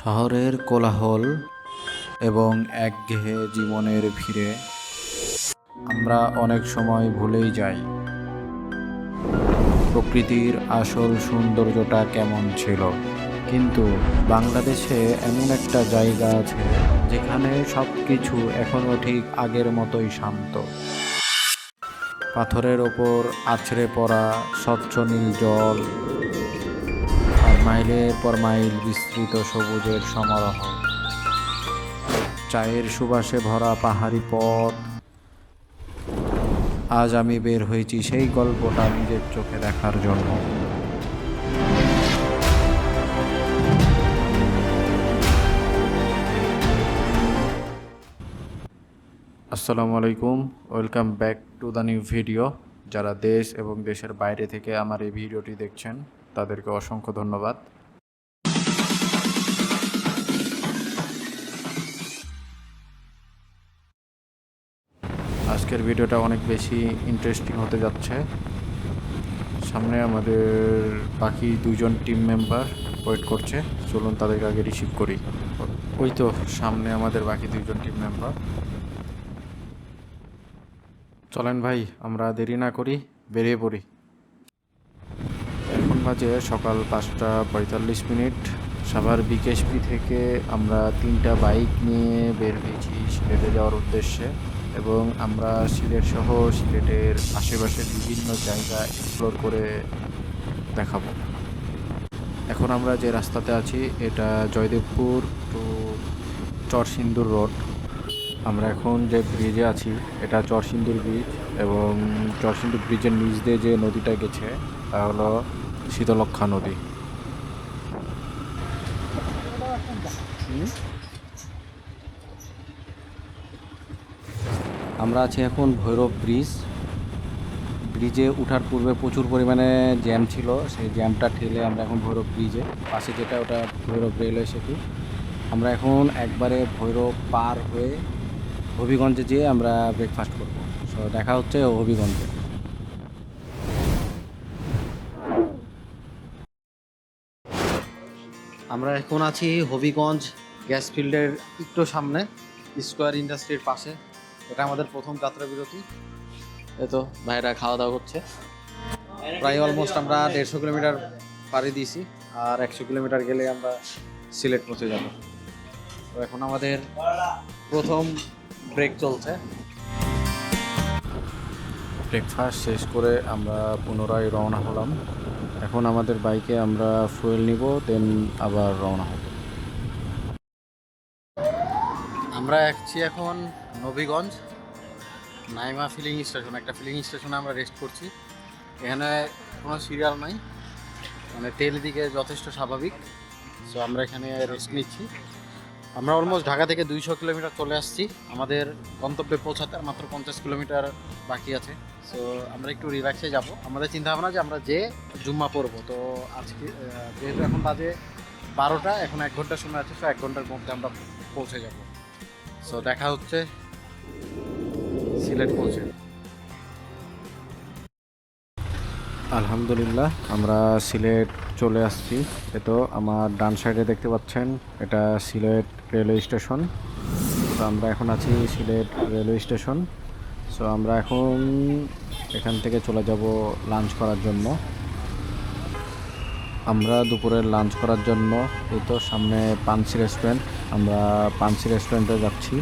শহরের কোলাহল এবং একঘেয়ে জীবনের ভিড়ে আমরা অনেক সময় ভুলেই যাই প্রকৃতির আসল সৌন্দর্যটা কেমন ছিল। কিন্তু বাংলাদেশে এমন একটা জায়গা আছে যেখানে সব কিছু এখনও ঠিক আগের মতোই শান্ত। পাথরের ওপর আছড়ে পড়া স্বচ্ছ নীল জল আর মাইলের পর মাইল বিস্তৃত সবুজের সমারোহ, চায়ের সুবাসে ভরা পাহাড়ি পথ। আজ আমি বের হয়েছি সেই গল্পটা নিজের চোখে দেখার জন্য। আসসালামু আলাইকুম, welcome back to the new video. যারা দেশ এবং দেশের বাইরে থেকে আমার এই ভিডিওটি দেখছেন তাদেরকে অসংখ্য ধন্যবাদ। আজকের ভিডিওটা অনেক বেশি ইন্টারেস্টিং হতে যাচ্ছে। সামনে আমাদের বাকি দুজন টিম মেম্বার ওয়েট করছে, চলুন তাদেরকে আগে রিসিভ করি। ওই তো সামনে আমাদের বাকি দুজন টিম মেম্বার। চলেন ভাই, আমরা দেরি না করি, বেরিয়ে পড়ি। এখন বাজে সকাল 5:45। সাভার বিকেএসপি থেকে আমরা 3টা বাইক নিয়ে বের হয়েছি সিলেটে যাওয়ার উদ্দেশ্যে, এবং আমরা সিলেট সহ সিলেটের আশেপাশের বিভিন্ন জায়গা এক্সপ্লোর করে দেখাবো। এখন আমরা যে রাস্তাতে আছি এটা জয়দেবপুর টু চরসিন্দুর রোড। আমরা এখন যে ব্রিজে আছি এটা চরসিন্দুর ব্রিজ, এবং চরসিন্দুর ব্রিজের নিচ দিয়ে যে নদীটা গেছে তা হলো শীতলক্ষ্যা নদী। আমরা আছি এখন ভৈরব ব্রিজে ওঠার পূর্বে প্রচুর পরিমাণে জ্যাম ছিল, সেই জ্যামটা ঠেলে আমরা এখন ভৈরব ব্রিজে পাশে যেটা ওটা ভৈরব রেলওয়ে সেতু। আমরা এখন একবারে ভৈরব পার হয়ে হবিগঞ্জে যেয়ে আমরা ব্রেকফাস্ট করব। সো দেখা হচ্ছে হবিগঞ্জে। আমরা এখন আছি হবিগঞ্জ গ্যাস ফিল্ডের একটু সামনে, স্কোয়ার ইন্ডাস্ট্রির পাশে। এটা আমাদের প্রথম যাত্রা বিরতি। এই তো ভাইরা খাওয়া দাওয়া করছে। প্রায় অলমোস্ট আমরা 150 কিলোমিটার পাড়ি দিয়েছি, আর 100 কিলোমিটার গেলে আমরা সিলেট পৌঁছে যাব। তো এখন আমাদের প্রথম ব্রেক চলছে। ব্রেকফাস্ট শেষ করে আমরা পুনরায় রওনা হলাম। এখন আমাদের বাইকে আমরা ফুয়েল নিব, দেন আবার রওনা হব। আমরা আছি এখন নবীগঞ্জ নাইমা ফিলিং স্টেশন। একটা ফিলিং স্টেশনে আমরা রেস্ট করছি। এখানে কোনো সিরিয়াল নাই, মানে তেল দিকে যথেষ্ট স্বাভাবিক। সো আমরা এখানে রেস্ট নিচ্ছি। আমরা অলমোস্ট ঢাকা থেকে 200 কিলোমিটার চলে আসছি। আমাদের গন্তব্যে পৌঁছাতে আর মাত্র 50 কিলোমিটার বাকি আছে। সো আমরা একটু রিল্যাক্সে যাব। আমাদের চিন্তা ভাবনা যে আমরা যে জুম্মা পড়বো। তো আজকে যেহেতু এখন বাজে 12টা, এখন 1 ঘন্টার সময় আছে, সো 1 ঘন্টার মধ্যে আমরা পৌঁছে যাব। সো দেখা হচ্ছে সিলেট পৌঁছে। আলহামদুলিল্লাহ আমরা সিলেট চলে আসছি। তো আমার ডান সাইডে দেখতে পাচ্ছেন এটা সিলেট রেলওয়ে স্টেশন। তো আমরা এখন আছি সিলেট রেলওয়ে স্টেশন। সো আমরা এখন এখান থেকে চলে যাব লাঞ্চ করার জন্য। আমরা দুপুরের লাঞ্চ করার জন্য এই তো সামনে পানসি রেস্টুরেন্ট, আমরা পানসি রেস্টুরেন্টে যাচ্ছি।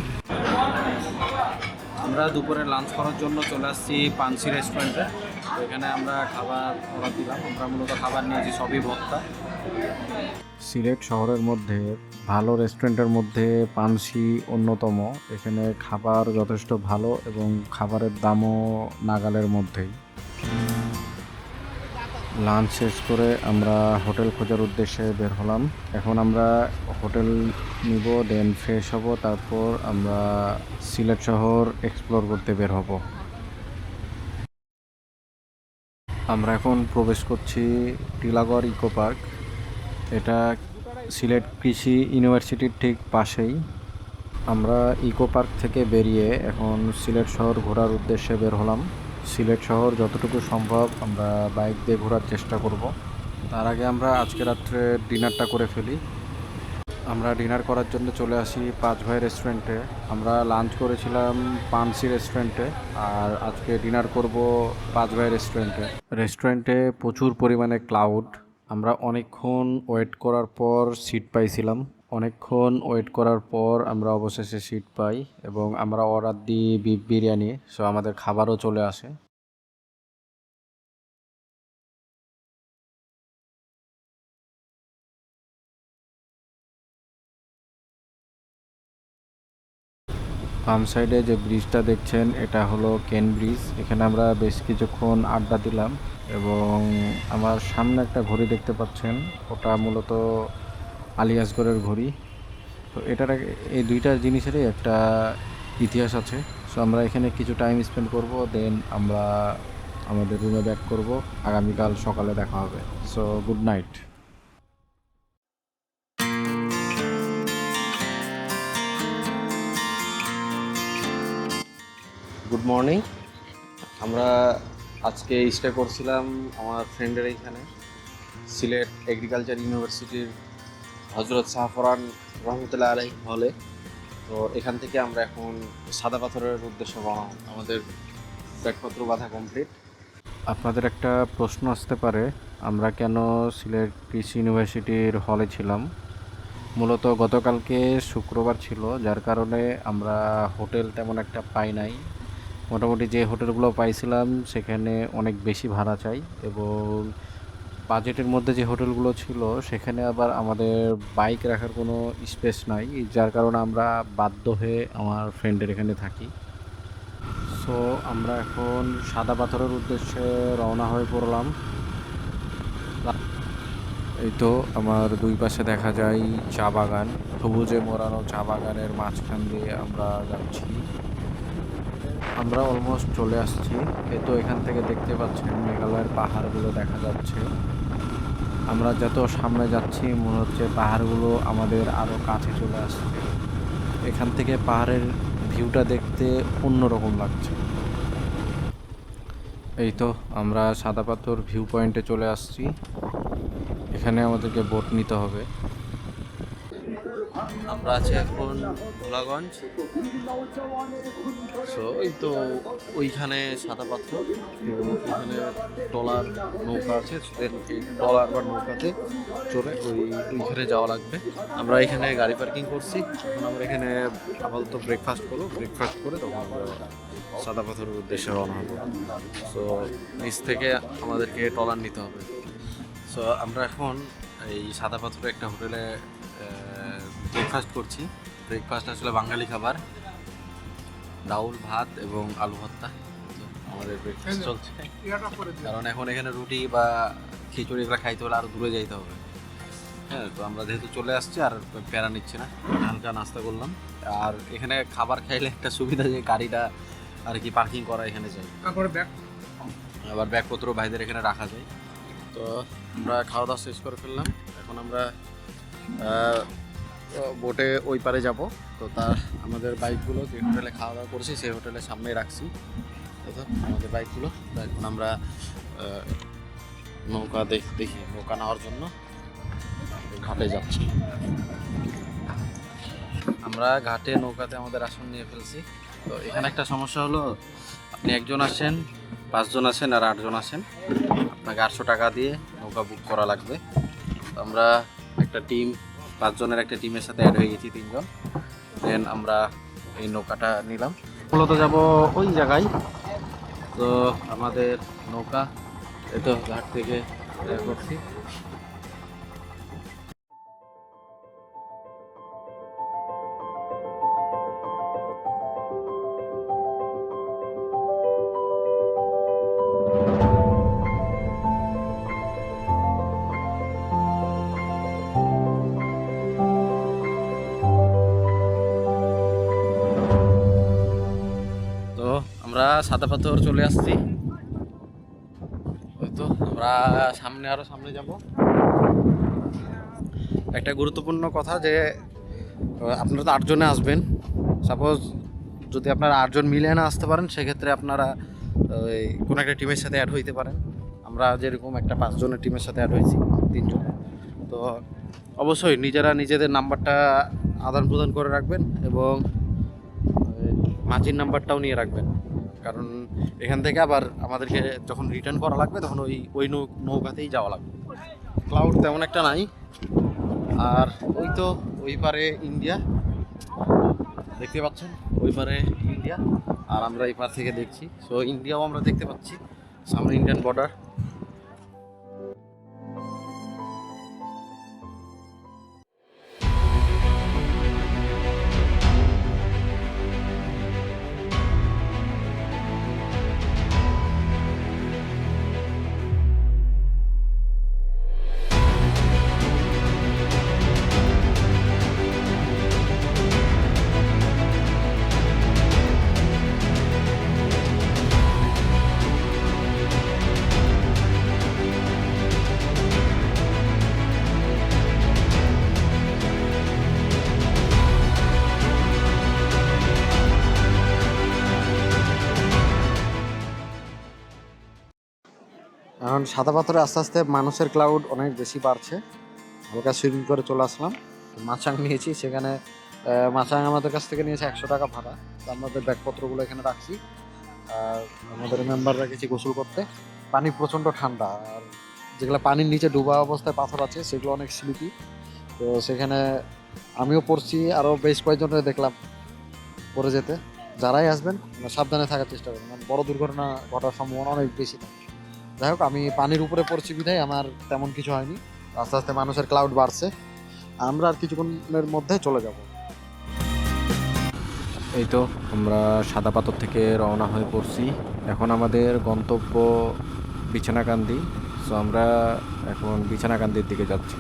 আমরা দুপুরে লাঞ্চ করার জন্য চলে আসছি পানসি রেস্টুরেন্টে। তো এখানে আমরা খাবার অর্ডার দিলাম। আমরা মূলত খাবার নিয়েছি সবই ভর্তা। সিলেট শহরের মধ্যে ভালো রেস্টুরেন্টের মধ্যে পানসি অন্যতম। এখানে খাবার যথেষ্ট ভালো এবং খাবারের দামও নাগালের মধ্যেই। লাঞ্চ শেষ করে আমরা হোটেল খোঁজার উদ্দেশ্যে বের হলাম। এখন আমরা হোটেল নিব, দেন ফ্রেশ হব, তারপর আমরা সিলেট শহর এক্সপ্লোর করতে বের হব। আমরা এখন প্রবেশ করছি টিলাগড় ইকো পার্ক। এটা সিলেট কৃষি ইউনিভার্সিটির ঠিক পাশেই। আমরা ইকো পার্ক থেকে বেরিয়ে এখন সিলেট শহর ঘোরার উদ্দেশ্যে বের হলাম। সিলেট শহর যতটুকু সম্ভব আমরা বাইক দিয়ে ঘোরার চেষ্টা করব। তার আগে আমরা আজকে রাত্রে ডিনারটা করে ফেলি। আমরা ডিনার করার জন্য চলে আসি পাঁচ ভাই রেস্টুরেন্টে। আমরা লাঞ্চ করেছিলাম পানসি রেস্টুরেন্টে, আর আজকে ডিনার করব পাঁচ ভাই রেস্টুরেন্টে। রেস্টুরেন্টে প্রচুর পরিমাণে ক্লাউড। আমরা অনেকক্ষণ ওয়েট করার পর সিট পাইছিলাম। অনেকক্ষণ ওয়েট করার পর আমরা অবশেষে সিট পাই এবং আমরা অর্ডার দিই বিফ বিরিয়ানি। সো আমাদের খাবারও চলে আসে। বাম সাইডে যে ব্রিজটা দেখছেন এটা হলো কেন ব্রিজ। এখানে আমরা বেশ কিছুক্ষণ আড্ডা দিলাম এবং আমার সামনে একটা ঘড়ি দেখতে পাচ্ছেন, ওটা মূলত আলিয়াসগড়ের ঘড়ি। তো এই দুইটা জিনিসেরই একটা ইতিহাস আছে। সো আমরা এখানে কিছু টাইম স্পেন্ড করব, দেন আমরা আমাদের রুমে ব্যাক করব। আগামীকাল সকালে দেখা হবে। So good night. Good morning. আমরা আজকে স্টে করছিলাম আমার ফ্রেন্ডের এইখানে, সিলেট এগ্রিকালচার ইউনিভার্সিটির হজরত শাহফরান রহমতুল্লাহ আলাই হলে। তো এখান থেকে আমরা এখন সাদা পাথরের উদ্দেশ্যে রওনা হব। আমাদের ব্যাগপত্র বাঁধা কমপ্লিট। আপনাদের একটা প্রশ্ন আসতে পারে, আমরা কেন সিলেট কৃষি ইউনিভার্সিটির হলে ছিলাম। মূলত গতকালকে শুক্রবার ছিল, যার কারণে আমরা হোটেল তেমন একটা পাই নাই। মোটামুটি যে হোটেলগুলো পাইছিলাম সেখানে অনেক বেশি ভাড়া চাই, এবং বাজেটের মধ্যে যে হোটেলগুলো ছিল সেখানে আবার আমাদের বাইক রাখার কোনো স্পেস নাই, যার কারণে আমরা বাধ্য হয়ে আমার ফ্রেন্ডের এখানে থাকি। সো আমরা এখন সাদা পাথরের উদ্দেশ্যে রওনা হয়ে পড়লাম। এই তো আমার দুই পাশে দেখা যায় চা বাগান, সবুজে মোড়ানো চা বাগানের মাঝখান দিয়ে আমরা যাচ্ছি। আমরা অলমোস্ট চলে আসছি। এই তো এখান থেকে দেখতে পাচ্ছেন মেঘালয়ের পাহাড়গুলো দেখা যাচ্ছে। আমরা যত সামনে যাচ্ছি মনে হচ্ছে পাহাড়গুলো আমাদের আরও কাছে চলে আসছে। এখান থেকে পাহাড়ের ভিউটা দেখতে অন্যরকম লাগছে। এই তো আমরা সাদা পাথর ভিউ পয়েন্টে চলে আসছি। এখানে আমাদেরকে বোট নিতে হবে। আমরা আছি এখন ভোলাগঞ্জ। সো এই তো ওইখানে সাদা পাথর এবং ওইখানে ট্রলার নৌকা আছে। এই ট্রলার বা নৌকাতে চলে ওইখানে যাওয়া লাগবে। আমরা এখানে গাড়ি পার্কিং করছি। এখন আমরা এখানে আপাতত ব্রেকফাস্ট করবো। ব্রেকফাস্ট করে তখন আমরা সাদা পাথরের উদ্দেশ্যে রওনা হবো। সো নিচ থেকে আমাদেরকে ট্রলার নিতে হবে। সো আমরা এখন এই সাদা পাথরে একটা হোটেলে ব্রেকফাস্ট করছি। ব্রেকফাস্ট আসলে বাঙালি খাবার, ডাউল ভাত এবং আলু ভর্তা। আমাদের ব্রেকফাস্ট চলছে, কারণ এখন এখানে রুটি বা খিচুড়ি এগুলো খাইতে হলে আরও দূরে যাইতে হবে। হ্যাঁ, তো আমরা যেহেতু চলে আসছি আর প্যারা নিচ্ছি না, হালকা নাস্তা করলাম। আর এখানে খাবার খাইলে একটা সুবিধা যে গাড়িটা আর কি পার্কিং করা এখানে যায়, আবার ব্যাগপত্র ভাইদের এখানে রাখা যায়। তো আমরা খাওয়া দাওয়া শেষ করে ফেললাম। এখন আমরা বোটে ওই পারে যাব। তো আমাদের বাইকগুলো যে হোটেলে খাওয়া দাওয়া করছি সেই হোটেলের সামনেই রাখছি। তো আমাদের বাইকগুলো এখন আমরা নৌকা দেখি নৌকা নেওয়ার জন্য ঘাটে যাচ্ছি। আমরা ঘাটে নৌকাতে আমাদের আসন নিয়ে ফেলছি। তো এখানে একটা সমস্যা হলো, আপনি একজন আসেন, 5 জন আসেন আর 8 জন আসেন, আপনাকে 800 টাকা দিয়ে নৌকা বুক করা লাগবে। তো আমরা একটা টিম, 5 জনের একটা টিমের সাথে অ্যাড হয়ে গেছি 3 জন। দেন আমরা এই নৌকাটা নিলাম, মূলত যাব ওই জায়গায়। তো আমাদের নৌকা এই তো ঘাট থেকে করছি। তো আমরা সাদা পাথর চলে আসছি। ওই তো আমরা সামনে যাব। একটা গুরুত্বপূর্ণ কথা যে আপনারা তো 8 জনে আসবেন। সাপোজ যদি আপনারা 8 জন মিলে না আসতে পারেন, সেক্ষেত্রে আপনারা ওই কোনো একটা টিমের সাথে অ্যাড হইতে পারেন। আমরা যেরকম একটা 5 জনের টিমের সাথে অ্যাড হয়েছি 3 জন। তো অবশ্যই নিজেরা নিজেদের নাম্বারটা আদান প্রদান করে রাখবেন এবং মাঝির নাম্বারটাও নিয়ে রাখবেন, কারণ এখান থেকে আবার আমাদেরকে যখন রিটার্ন করা লাগবে তখন ওই নৌকাতেই যাওয়া লাগবে। ক্লাউড তেমন একটা নাই। আর ওই তো ওই পারে ইন্ডিয়া দেখতে পাচ্ছেন, ওই পারে ইন্ডিয়া, আর আমরা এই পার থেকে দেখছি। সো ইন্ডিয়াও আমরা দেখতে পাচ্ছি, সামনে ইন্ডিয়ান বর্ডার। এখন সাদা পাথরে আস্তে আস্তে মানুষের ক্লাউড অনেক বেশি বাড়ছে। হালকা সুইমিং করে চলে আসলাম, মাচাং নিয়েছি, সেখানে মাচাং আমাদের কাছ থেকে নিয়েছে 100 টাকা ভাড়া। তো আমাদের ব্যাগপত্রগুলো এখানে রাখছি, আর আমাদের মেম্বাররা গেছি গোসল করতে। পানি প্রচণ্ড ঠান্ডা, আর যেগুলো পানির নিচে ডুবা অবস্থায় পাথর আছে সেগুলো অনেক স্লিপি। তো সেখানে আমিও পড়ছি, আরও বেশ কয়েকজনের দেখলাম পড়ে যেতে। যারাই আসবেন সাবধানে থাকার চেষ্টা করবেন, কারণ বড় দুর্ঘটনা ঘটার সম্ভাবনা অনেক বেশি থাকে। যাই হোক, আমি পানির উপরে পড়ছি বিধায় আমার তেমন কিছু হয়নি। আস্তে আস্তে মানুষের ক্লাউড বাড়ছে, আমরা আর কিছুক্ষণের মধ্যে চলে যাব। এই তো আমরা সাদা পাথর থেকে রওনা হয়ে পড়ছি। এখন আমাদের গন্তব্য বিছানাকান্দি। সো আমরা এখন বিছানাকান্দির দিকে যাচ্ছি।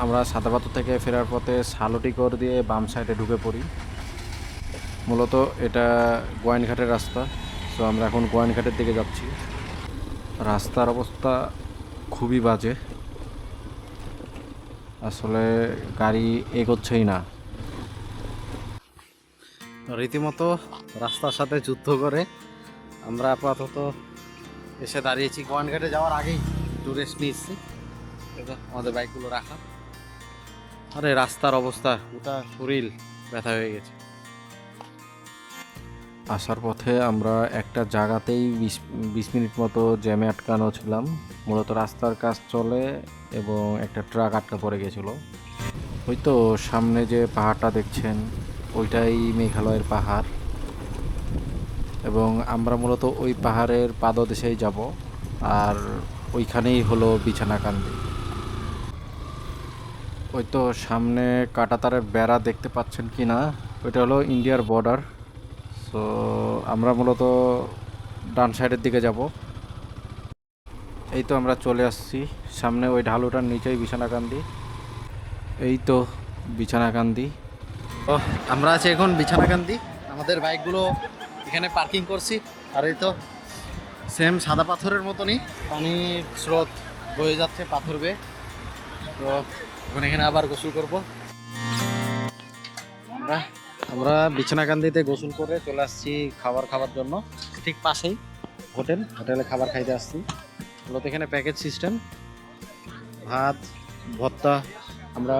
আমরা সাদা পাথর থেকে ফেরার পথে সালটিকর দিয়ে বাম সাইডে ঢুকে পড়ি। মূলত এটা গোয়াইনঘাটের রাস্তা। সো আমরা এখন গোয়াইনঘাটের দিকে যাচ্ছি। রাস্তার অবস্থা খুবই বাজে, আসলে গাড়ি এগোচ্ছেই না। রীতিমতো রাস্তার সাথে যুদ্ধ করে আমরা আপাতত এসে দাঁড়িয়েছি। গোয়ানঘাটে যাওয়ার আগেই একটু রেস্ট নিয়েছি, আমাদের বাইকগুলো রাখা। আরে রাস্তার অবস্থা, গোটা শরীর ব্যথা হয়ে গেছে। আসার পথে আমরা একটা জায়গাতেই 20 মিনিট মতো জ্যামে আটকানো ছিলাম। মূলত রাস্তার কাজ চলে এবং একটা ট্রাক আটকা পড়ে গেছিলো। ওই তো সামনে যে পাহাড়টা দেখছেন, ওইটাই মেঘালয়ের পাহাড়, এবং আমরা মূলত ওই পাহাড়ের পাদদেশেই যাব, আর ওইখানেই হলো বিছানাকান্দি। ওই তো সামনে কাঁটাতারের বেড়া দেখতে পাচ্ছেন কি না, ওইটা হলো ইন্ডিয়ার বর্ডার। তো আমরা মূলত ডান সাইডের দিকে যাব। এই তো আমরা চলে আসছি, সামনে ওই ঢালুটার নিচেই বিছানাকান্দি। এই তো বিছানাকান্দি। ও আমরা আছি এখন বিছানাকান্দি, আমাদের বাইকগুলো এখানে পার্কিং করছি। আর এই তো সেম সাদা পাথরের মতনই পানির স্রোত বয়ে যাচ্ছে পাথর বেয়ে। তো এখন এখানে আবার গোসল করব। আমরা বিছানাকান্দিতে গোসল করে চলে আসছি খাবার জন্য। ঠিক পাশেই হোটেলে খাবার খাইতে আসছি। মূলত এখানে প্যাকেজ সিস্টেম, ভাত, ভর্তা। আমরা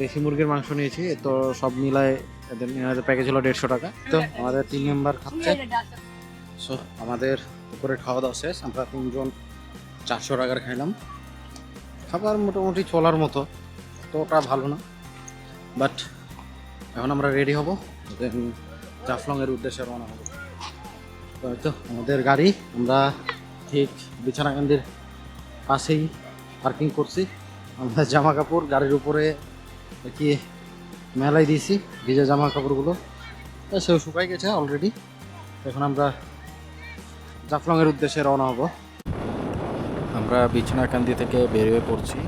দেশি মুরগির মাংস নিয়েছি, তো সব মিলায় এদের প্যাকেজ হলো 150 টাকা। তো আমাদের 3 মেম্বার খাচ্ছে। সো আমাদের উপরে খাওয়া দাওয়া শেষ, আমরা 3 জন 400 টাকার খাইলাম। খাবার মোটামুটি চলার মতো, অতটা ভালো না, বাট এখন আমরা রেডি হব, দেন জাফলংয়ের উদ্দেশ্যে রওনা হব। তো হয়তো আমাদের গাড়ি আমরা ঠিক বিছানাকান্দির পাশেই পার্কিং করছি। আমরা জামা কাপড় গাড়ির উপরে কি মেলাই দিয়েছি, ভিজে জামা কাপড়গুলো সেও শুকাই গেছে অলরেডি। এখন আমরা জাফলংয়ের উদ্দেশ্যে রওনা হব। আমরা বিছানাকান্দি থেকে বেরিয়ে পড়ছি।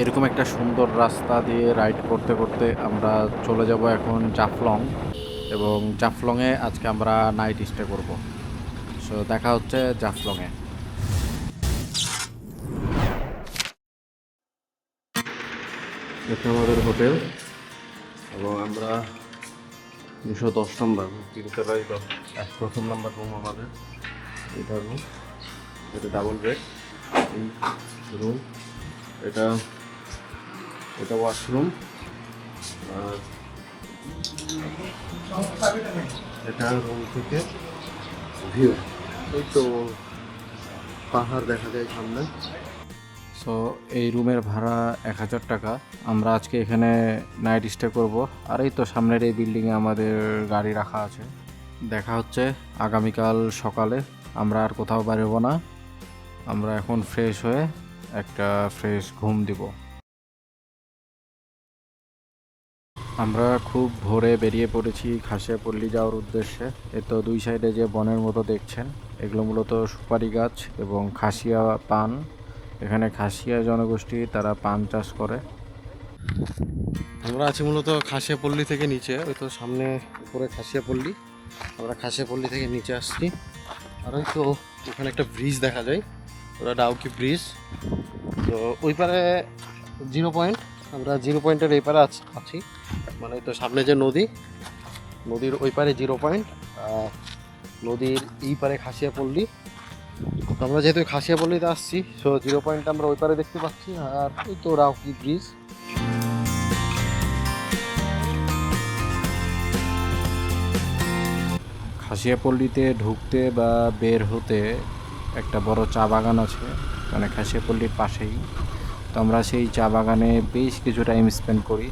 এরকম একটা সুন্দর রাস্তা দিয়ে রাইড করতে করতে আমরা চলে যাব এখন জাফলং, এবং জাফলংয়ে আজকে আমরা নাইট স্টে করব। সো দেখা হচ্ছে জাফলংয়ে। এটা আমাদের হোটেল, এবং আমরা 210 নম্বর তিনতলায় প্রথম নাম্বার রুম আমাদের। এটা রুম, এটা ডাবল বেড রুম। এটা এটা ওয়াশরুম, আর এটা রুম থেকে ভিউ, এই তো পাহাড় দেখা যায় সামনে। সো এই রুমের ভাড়া 1000 টাকা। আমরা আজকে এখানে নাইট স্টে করব। আর এই তো সামনের এই বিল্ডিংয়ে আমাদের গাড়ি রাখা আছে। দেখা হচ্ছে আগামীকাল সকালে। আমরা আর কোথাও বেরোবো না, আমরা এখন ফ্রেশ হয়ে একটা ফ্রেশ ঘুম দিব। আমরা খুব ভোরে বেরিয়ে পড়েছি খাসিয়াপল্লী যাওয়ার উদ্দেশ্যে। এ তো দুই সাইডে যে বনের মতো দেখছেন, এগুলো মূলত সুপারি গাছ এবং খাসিয়া পান। এখানে খাসিয়া জনগোষ্ঠী, তারা পান চাষ করে। আমরা আছি মূলত খাসিয়াপল্লী থেকে নিচে, ওই তো সামনে উপরে খাসিয়াপল্লী। আমরা খাসিয়াপল্লী থেকে নিচে আসছি। আর ওই তো ওখানে একটা ব্রিজ দেখা যায়, ওটা ডাউকি ব্রিজ। তো ওই পারে 0 পয়েন্ট, আমরা 0 পয়েন্টের এই পারে আছি। মানে তো সামনে যে নদী, নদীর ওই পারে 0 পয়েন্ট, আর নদীর এই পারে খাসিয়াপল্লী। তো আমরা যেহেতু খাসিয়াপল্লীতে আসছি, সো 0 পয়েন্ট আমরা ওই পারে দেখতে পাচ্ছি। আর ওই তো ডাউকি ব্রিজ। খাসিয়াপল্লীতে ঢুকতে বা বের হতে একটা বড় চা বাগান আছে, মানে খাসিয়াপল্লীর পাশেই। তো আমরা সেই চা বাগানে বেশ কিছু টাইম স্পেন্ড করি।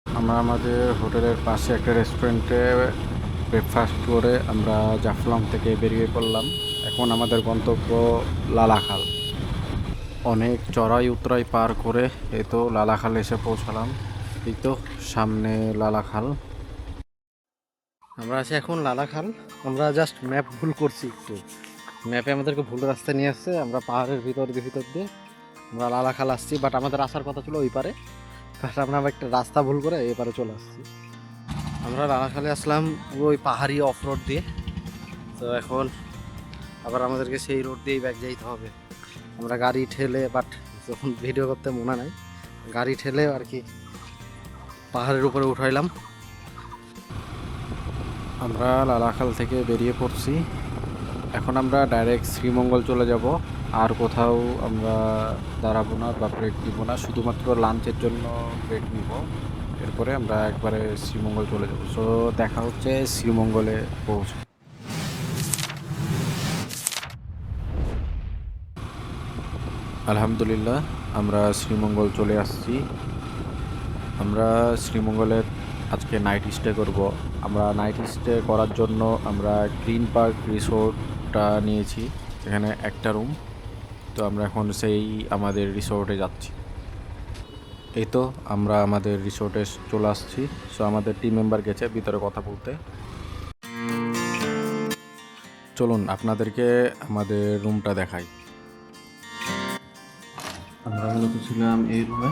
আমরা আমাদের হোটেলের পাশে একটা রেস্টুরেন্টে ব্রেকফাস্ট করে আমরা জাফলং থেকে বেরিয়ে পড়লাম। এখন আমাদের গন্তব্য লালাখাল। অনেক চড়াই উতরাই পার করে এই তো লালাখাল এসে পৌঁছালাম। এই তো সামনে লালাখাল। আমরা আছি এখন লালাখাল। আমরা জাস্ট ম্যাপ ভুল করছি একটু, ম্যাপে আমাদেরকে ভুল রাস্তায় নিয়ে আসছে। আমরা পাহাড়ের ভিতর দিয়ে আমরা লালাখাল আসছি, বাট আমাদের আসার কথা ছিল ওই পারে। বাট আমরা আবার একটা রাস্তা ভুল করে এই পারে চলে আসছি। আমরা লালাখালে আসলাম ওই পাহাড়ি অফ রোড দিয়ে। তো এখন আবার আমাদেরকে সেই রোড দিয়েই ব্যাক যাইতে হবে। আমরা গাড়ি ঠেলে, বাট যখন ভিডিও করতে মনে নাই, গাড়ি ঠেলে আর কি পাহাড়ের উপরে উঠাইলাম। আমরা লালাখাল থেকে বেরিয়ে পড়ছি। এখন আমরা ডাইরেক্ট শ্রীমঙ্গল চলে যাব। আর কোথাও আমরা দাঁড়াবো না বা ব্রেক নিব না, শুধুমাত্র লাঞ্চের জন্য ব্রেক নিব। এরপরে আমরা একবারে শ্রীমঙ্গল চলে যাব। সো দেখা হচ্ছে শ্রীমঙ্গলে পৌঁছে। আলহামদুলিল্লাহ, আমরা শ্রীমঙ্গল চলে আসছি। আমরা শ্রীমঙ্গলের আজকে নাইট স্টে করব। আমরা নাইট স্টে করার জন্য আমরা গ্রিন পার্ক রিসোর্টটা নিয়েছি, এখানে একটা রুম। তো আমরা এখন সেই আমাদের রিসোর্টে যাচ্ছি। এই তো আমরা আমাদের রিসোর্টে চলে আসছি। সো আমাদের টিম মেম্বার গেছে ভিতরে কথা বলতে। চলুন আপনাদেরকে আমাদের রুমটা দেখাই। আমরা মূলত ছিলাম এই রুমে।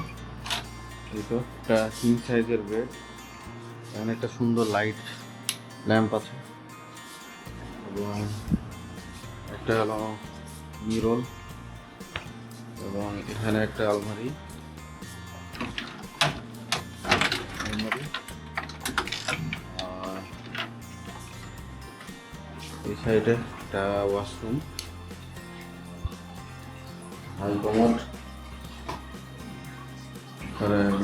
এই তো একটা কিং সাইজের বেড, এখানে একটা সুন্দর লাইট ল্যাম্প আছে এবং একটা হলো মিরর, এবং এখানে একটা আলমারি। আর এই সাইডে একটা washroom, high commode,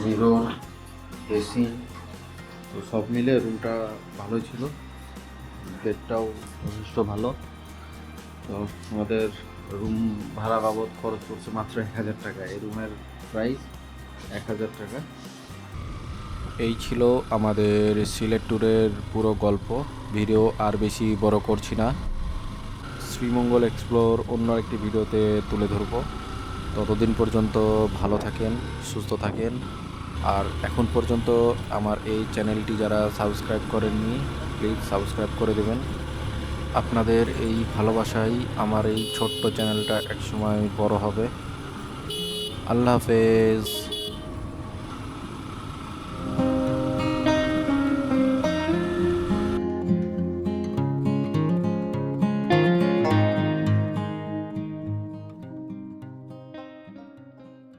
mirror, AC. তো সব মিলে রুমটা ভালোই ছিল, বেডটাও যথেষ্ট ভালো। তো আমাদের রুম ভাড়া বাবদ খরচ পড়ছে মাত্র 1000 টাকা। এই রুমের প্রাইস 1000 টাকা। এই ছিল আমাদের সিলেট ট্যুরের পুরো গল্প। ভিডিও আর বেশি বড় করছি না। শ্রীমঙ্গল এক্সপ্লোর অন্য একটি ভিডিওতে তুলে ধরব। ততদিন পর্যন্ত ভালো থাকেন, সুস্থ থাকেন। আর এখন পর্যন্ত আমার এই চ্যানেলটি যারা সাবস্ক্রাইব করেননি, প্লিজ সাবস্ক্রাইব করে দেবেন। আপনাদের এই ভালোবাসাই আমার এই ছোট্ট চ্যানেলটা একসময় বড় হবে। আল্লাহ হাফেজ।